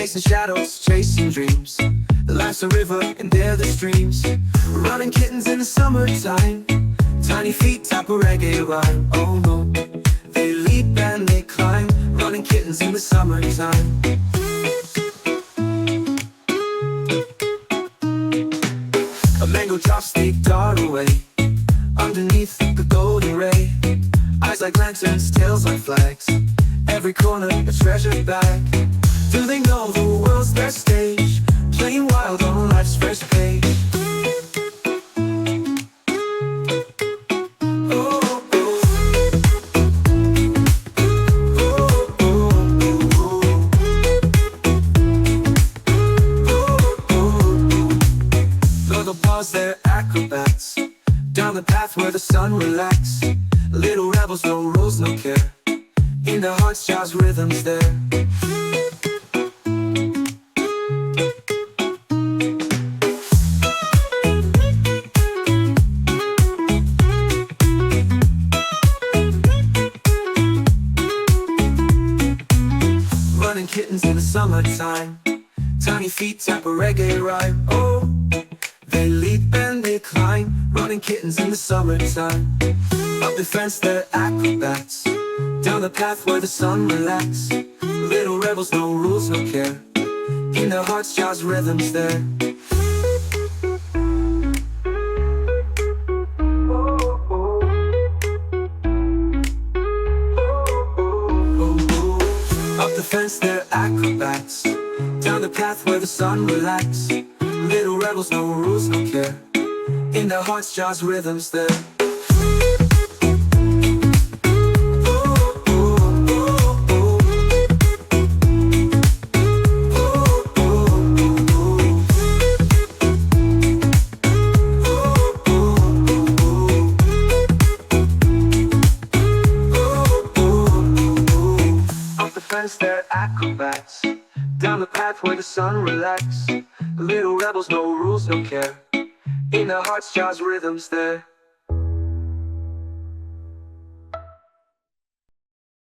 Chasing shadows, chasing dreams. The life's a river and they're the streams. Running kittens in the summertime. Tiny feet tap a reggae rhyme. Oh no, they leap and they climb. Running kittens in the summertime. A mango chopstick dart away underneath the golden ray. Eyes like lanterns, tails like flags. Every corner a treasure bag. Do they know the world's their stage? Playing wild on life's fresh page. They're acrobats down the path where the sun relax. Little rebels, no rules, no care. In their hearts, jazz rhythms there. Running kittens in the summertime. Tiny feet tap a reggae rhyme. Oh, they leap and they climb, running kittens in the summertime. Up the fence they're acrobats, down the path where the sun relax. Little rebels, no rules, no care. In their hearts, jazz rhythms there. Up the fence they're acrobats, down the path where the sun relax. Little rebels, no rules, no care. In their hearts, jazz rhythms there. Up the fence, they're acrobats, down the path where the sun relax. Little rebels, no rules, no care. In their hearts, jazz rhythms there.